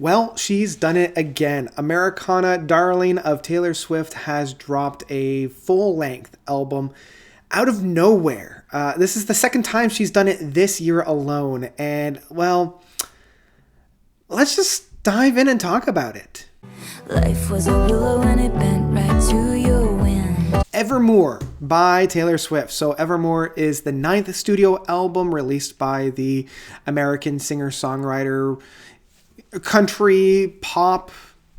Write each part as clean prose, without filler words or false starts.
Well, she's done it again. Americana Darling of Taylor Swift has dropped a full-length album out of nowhere. This is the second time she's done it this year alone. And, well, let's just dive in and talk about it. Life was a willow and it bent right to your wind. Evermore by Taylor Swift. So Evermore is the 9th studio album released by the American singer-songwriter, country, pop,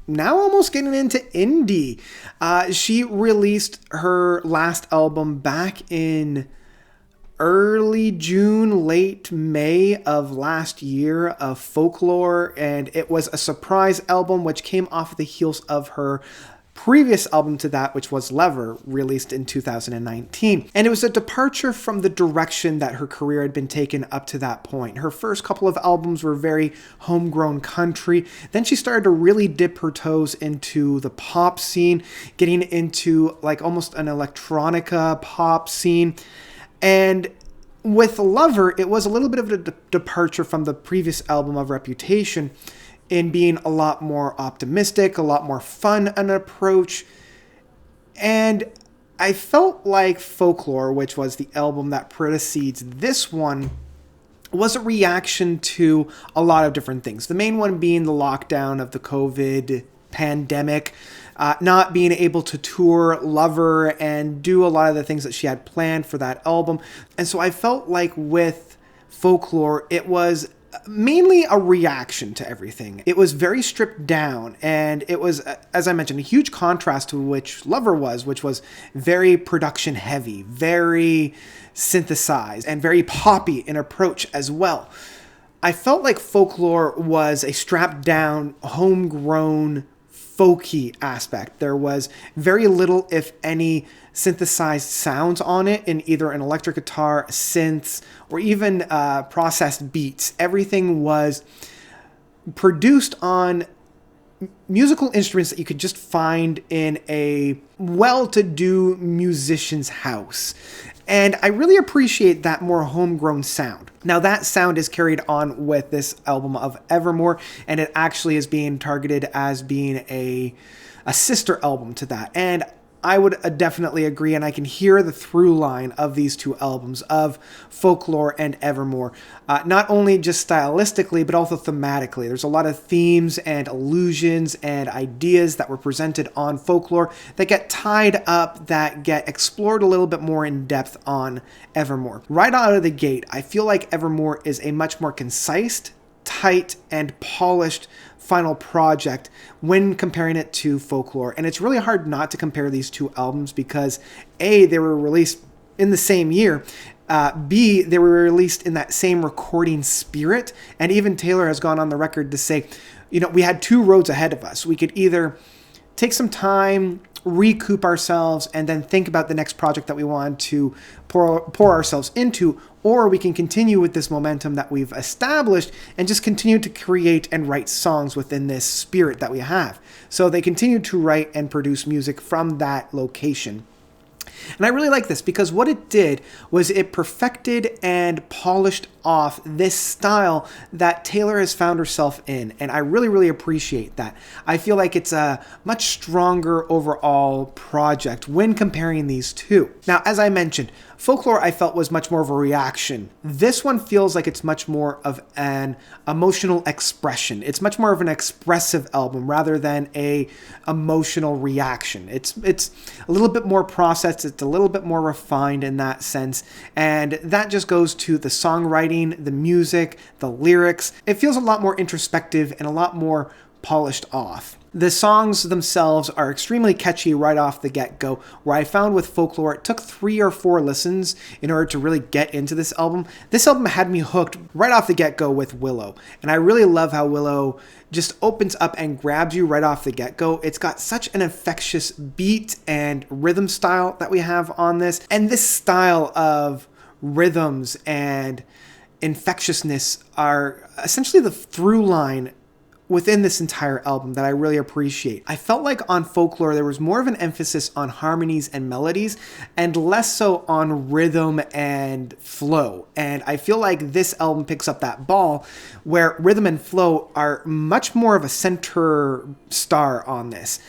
now almost getting into indie. She released her last album back in early June, late May of last year, of Folklore, and it was a surprise album which came off the heels of her previous album to that, which was Lever, released in 2019. And it was a departure from the direction that her career had been taken up to that point. Her first couple of albums were very homegrown country. Then she started to really dip her toes into the pop scene, getting into like almost an electronica pop scene. And with Lover, it was a little bit of a departure from the previous album of Reputation, in being a lot more optimistic, a lot more fun an approach. And I felt like Folklore, which was the album that precedes this one, was a reaction to a lot of different things. The main one being the lockdown of the COVID pandemic, not being able to tour Lover and do a lot of the things that she had planned for that album. And so I felt like with Folklore, it was mainly a reaction to everything. It was very stripped down, and it was, as I mentioned, a huge contrast to which Lover was, which was very production heavy, very synthesized, and very poppy in approach as well. I felt like Folklore was a strapped down, homegrown, folky aspect. There was very little, if any, synthesized sounds on it in either an electric guitar, synths, or even processed beats. Everything was produced on musical instruments that you could just find in a well-to-do musician's house. And I really appreciate that more homegrown sound. Now that sound is carried on with this album of Evermore, and it actually is being targeted as being a sister album to that. And I would definitely agree, and I can hear the through line of these two albums, of Folklore and Evermore, not only just stylistically, but also thematically. There's a lot of themes and allusions and ideas that were presented on Folklore that get tied up, that get explored a little bit more in depth on Evermore. Right out of the gate, I feel like Evermore is a much more concise, tight, and polished final project when comparing it to Folklore. And it's really hard not to compare these two albums because A, they were released in the same year, B, they were released in that same recording spirit, and even Taylor has gone on the record to say, you know, we had two roads ahead of us. We could either take some time, recoup ourselves, and then think about the next project that we want to pour ourselves into, or we can continue with this momentum that we've established and just continue to create and write songs within this spirit that we have. So they continue to write and produce music from that location. And I really like this because what it did was it perfected and polished off this style that Taylor has found herself in. And I really, really appreciate that. I feel like it's a much stronger overall project when comparing these two. Now, as I mentioned, Folklore I felt was much more of a reaction. This one feels like it's much more of an emotional expression. It's much more of an expressive album rather than a emotional reaction. It's a little bit more processed. It's a little bit more refined in that sense. And that just goes to the songwriting, the music, the lyrics. It feels a lot more introspective and a lot more polished off. The songs themselves are extremely catchy right off the get-go, where I found with Folklore, it took 3 or 4 listens in order to really get into this album. This album had me hooked right off the get-go with Willow, and I really love how Willow just opens up and grabs you right off the get-go. It's got such an infectious beat and rhythm style that we have on this, and this style of rhythms and infectiousness are essentially the through line within this entire album that I really appreciate. I felt like on Folklore there was more of an emphasis on harmonies and melodies and less so on rhythm and flow. And I feel like this album picks up that ball where rhythm and flow are much more of a center star on this.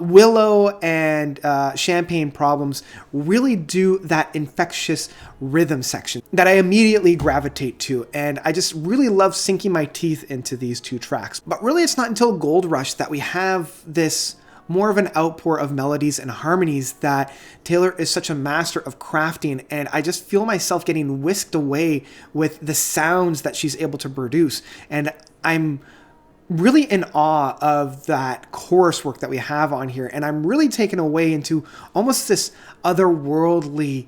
Willow and Champagne Problems really do that infectious rhythm section that I immediately gravitate to, and I just really love sinking my teeth into these two tracks. But really it's not until Gold Rush that we have this more of an outpour of melodies and harmonies that Taylor is such a master of crafting, and I just feel myself getting whisked away with the sounds that she's able to produce. And I'm really in awe of that chorus work that we have on here, and I'm really taken away into almost this otherworldly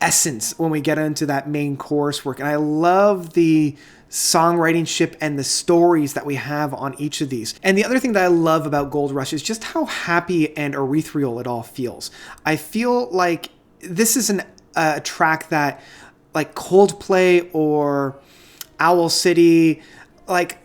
essence when we get into that main chorus work. And I love the songwriting ship and the stories that we have on each of these. And the other thing that I love about Gold Rush is just how happy and ethereal it all feels. I feel like this is a track that, like Coldplay or Owl City, like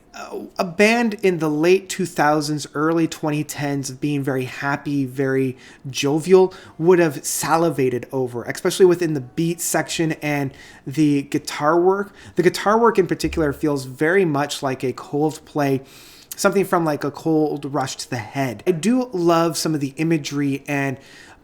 a band in the late 2000s, early 2010s of being very happy, very jovial, would have salivated over, especially within the beat section and the guitar work. The guitar work in particular feels very much like a Coldplay, something from like a Cold Rush to the Head. I do love some of the imagery and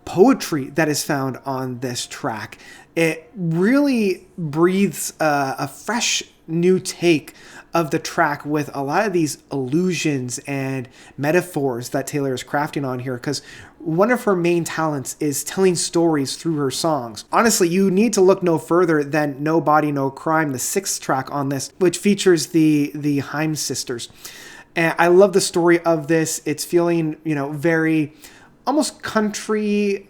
poetry that is found on this track. It really breathes a fresh new take of the track with a lot of these allusions and metaphors that Taylor is crafting on here, because one of her main talents is telling stories through her songs. Honestly, you need to look no further than No Body, No Crime, the 6th track on this, which features the Haim sisters. And I love the story of this. It's feeling, very almost country,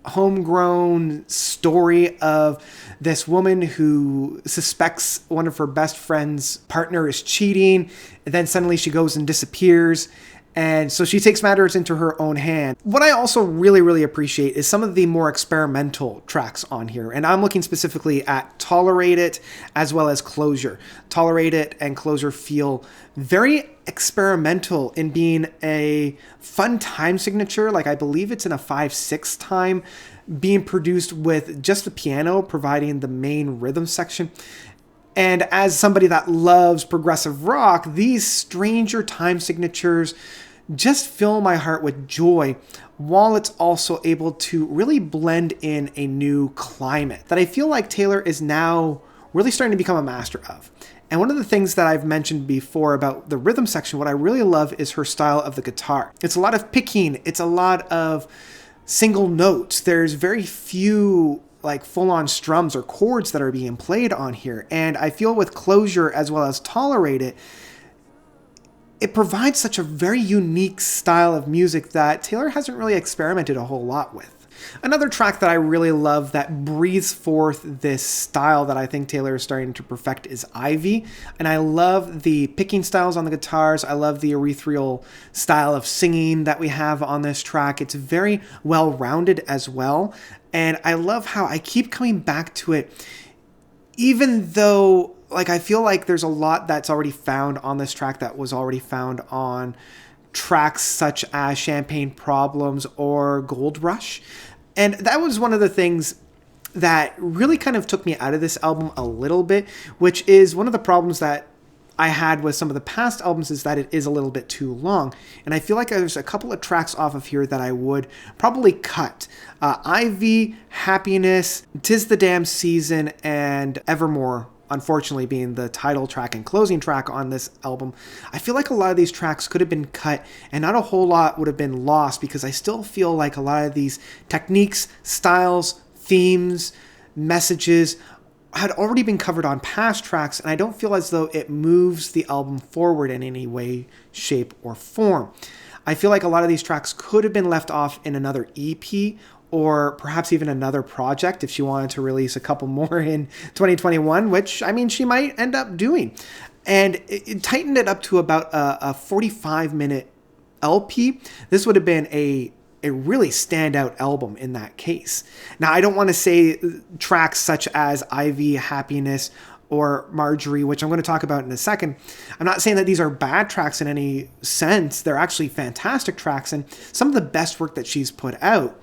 homegrown story of this woman who suspects one of her best friend's partner is cheating, and then suddenly she goes and disappears. And so she takes matters into her own hand. What I also really, really appreciate is some of the more experimental tracks on here. And I'm looking specifically at Tolerate It as well as Closure. Tolerate It and Closure feel very experimental in being a fun time signature. Like I believe it's in a 5/6 time, being produced with just the piano providing the main rhythm section. And as somebody that loves progressive rock, these stranger time signatures just fill my heart with joy, while it's also able to really blend in a new climate that I feel like Taylor is now really starting to become a master of. And one of the things that I've mentioned before about the rhythm section, what I really love is her style of the guitar. It's a lot of picking. It's a lot of single notes. There's very few like full-on strums or chords that are being played on here. And I feel with Closure as well as Tolerate It, it provides such a very unique style of music that Taylor hasn't really experimented a whole lot with. Another track that I really love that breathes forth this style that I think Taylor is starting to perfect is Ivy. And I love the picking styles on the guitars. I love the ethereal style of singing that we have on this track. It's very well-rounded as well. And I love how I keep coming back to it, even though I feel like there's a lot that's already found on this track that was already found on tracks such as Champagne Problems or Gold Rush. And that was one of the things that really kind of took me out of this album a little bit, which is one of the problems that I had with some of the past albums is that it is a little bit too long. And I feel like there's a couple of tracks off of here that I would probably cut. Ivy, Happiness, 'Tis the Damn Season, and Evermore, unfortunately being the title track and closing track on this album. I feel like a lot of these tracks could have been cut and not a whole lot would have been lost, because I still feel like a lot of these techniques, styles, themes, messages had already been covered on past tracks, and I don't feel as though it moves the album forward in any way, shape, or form. I feel like a lot of these tracks could have been left off in another EP or perhaps even another project if she wanted to release a couple more in 2021, which, I mean, she might end up doing. And it tightened it up to about a 45-minute LP. This would have been a really standout album in that case. Now, I don't want to say tracks such as Ivy, Happiness, or Marjorie, which I'm going to talk about in a second. I'm not saying that these are bad tracks in any sense. They're actually fantastic tracks and some of the best work that she's put out.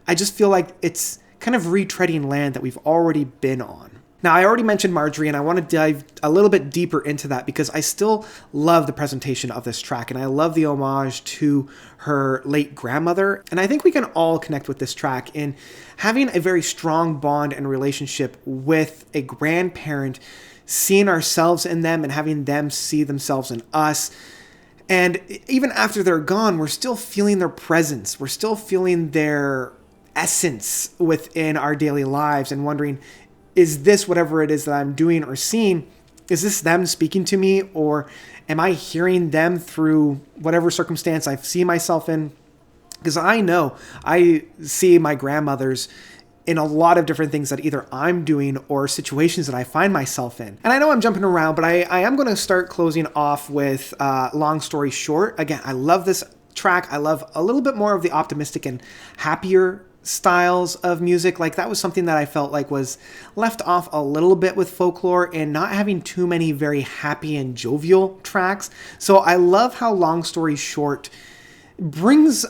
I just feel like it's kind of retreading land that we've already been on. Now, I already mentioned Marjorie, and I want to dive a little bit deeper into that because I still love the presentation of this track, and I love the homage to her late grandmother. And I think we can all connect with this track in having a very strong bond and relationship with a grandparent, seeing ourselves in them and having them see themselves in us. And even after they're gone, we're still feeling their presence. We're still feeling their essence within our daily lives and wondering, is this whatever it is that I'm doing or seeing? Is this them speaking to me, or am I hearing them through whatever circumstance I see myself in? Because I know I see my grandmothers in a lot of different things that either I'm doing or situations that I find myself in. And I know I'm jumping around, but I am going to start closing off with Long Story Short. Again, I love this track. I love a little bit more of the optimistic and happier styles of music. Like that was something that I felt like was left off a little bit with Folklore and not having too many very happy and jovial tracks. So I love how Long Story Short brings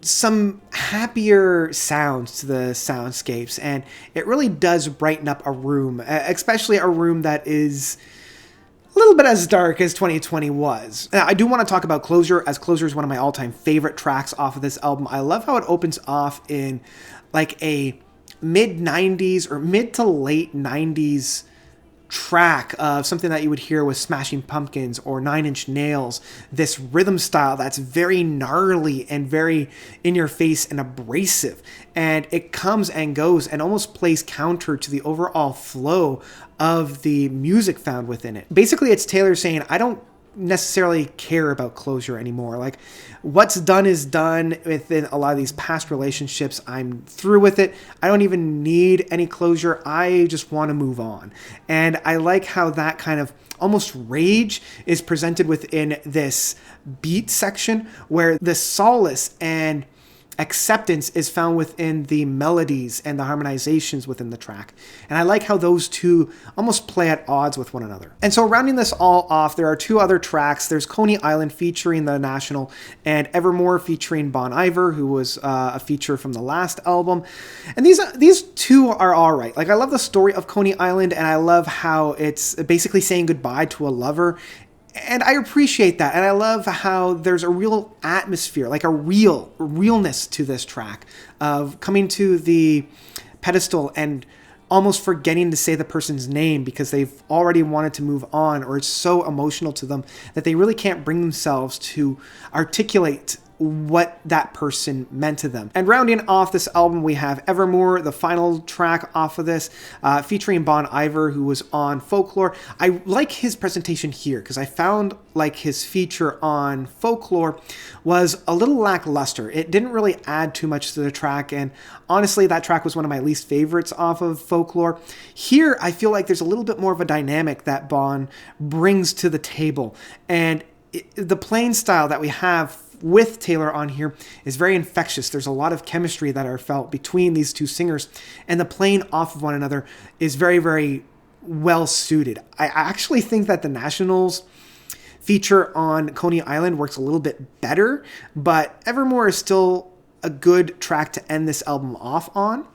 some happier sounds to the soundscapes, and it really does brighten up a room, especially a room that is a little bit as dark as 2020 was. Now, I do want to talk about Closure, as Closure is one of my all-time favorite tracks off of this album. I love how it opens off in like a mid-90s or mid to late 90s track of something that you would hear with Smashing Pumpkins or Nine Inch Nails. This rhythm style that's very gnarly and very in your face and abrasive. And it comes and goes and almost plays counter to the overall flow of the music found within it. Basically, it's Taylor saying, I don't necessarily care about closure anymore. Like, what's done is done within a lot of these past relationships. I'm through with it. I don't even need any closure. I just want to move on. And I like how that kind of almost rage is presented within this beat section where the solace and acceptance is found within the melodies and the harmonizations within the track. And I like how those two almost play at odds with one another. And so rounding this all off, there are two other tracks. There's Coney Island featuring The National and Evermore featuring Bon Iver, who was a feature from the last album. And these two are all right. Like, I love the story of Coney Island, and I love how it's basically saying goodbye to a lover. And I appreciate that. And I love how there's a real atmosphere, like a realness to this track of coming to the pedestal and almost forgetting to say the person's name because they've already wanted to move on, or it's so emotional to them that they really can't bring themselves to articulate what that person meant to them. And rounding off this album, we have Evermore, the final track off of this, featuring Bon Iver, who was on Folklore. I like his presentation here because I found like his feature on Folklore was a little lackluster. It didn't really add too much to the track, and honestly, that track was one of my least favorites off of Folklore. Here, I feel like there's a little bit more of a dynamic that Bon brings to the table, and the playing style that we have with Taylor on here is very infectious. There's a lot of chemistry that are felt between these two singers, and the playing off of one another is very, very well suited. I actually think that the Nationals feature on Coney Island works a little bit better, but Evermore is still a good track to end this album off on,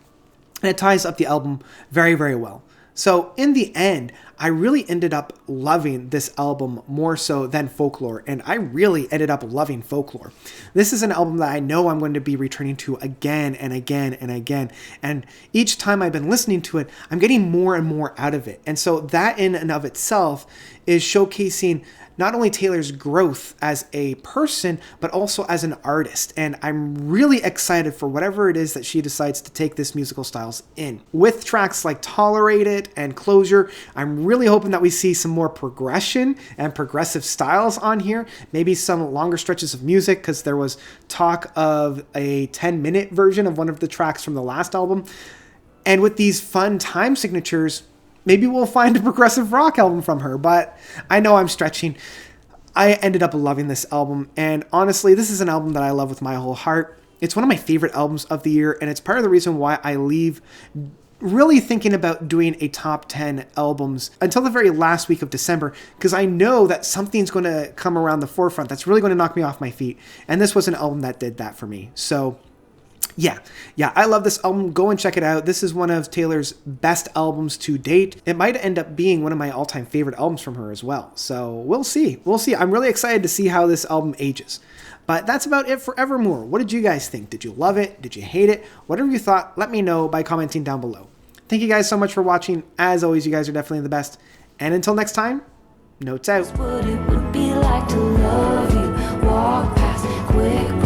and it ties up the album very, very well. So in the end, I really ended up loving this album more so than Folklore, and I really ended up loving Folklore. This is an album that I know I'm going to be returning to again and again and again, and each time I've been listening to it, I'm getting more and more out of it. And so that in and of itself is showcasing not only Taylor's growth as a person, but also as an artist. And I'm really excited for whatever it is that she decides to take this musical styles in. With tracks like Tolerate It and Closure, I'm really hoping that we see some more progression and progressive styles on here. Maybe some longer stretches of music, because there was talk of a 10-minute version of one of the tracks from the last album. And with these fun time signatures, maybe we'll find a progressive rock album from her, but I know I'm stretching. I ended up loving this album, and honestly, this is an album that I love with my whole heart. It's one of my favorite albums of the year, and it's part of the reason why I leave really thinking about doing a top 10 albums until the very last week of December, because I know that something's going to come around the forefront that's really going to knock me off my feet. And this was an album that did that for me. So yeah, I love this album. Go and check it out. This is one of Taylor's best albums to date. It might end up being one of my all-time favorite albums from her as well. So we'll see. I'm really excited to see how this album ages. But that's about it for Evermore. What did you guys think? Did you love it? Did you hate it? Whatever you thought, let me know by commenting down below. Thank you guys so much for watching. As always, you guys are definitely the best. And until next time, notes out. What it would be like to love you, walk past quick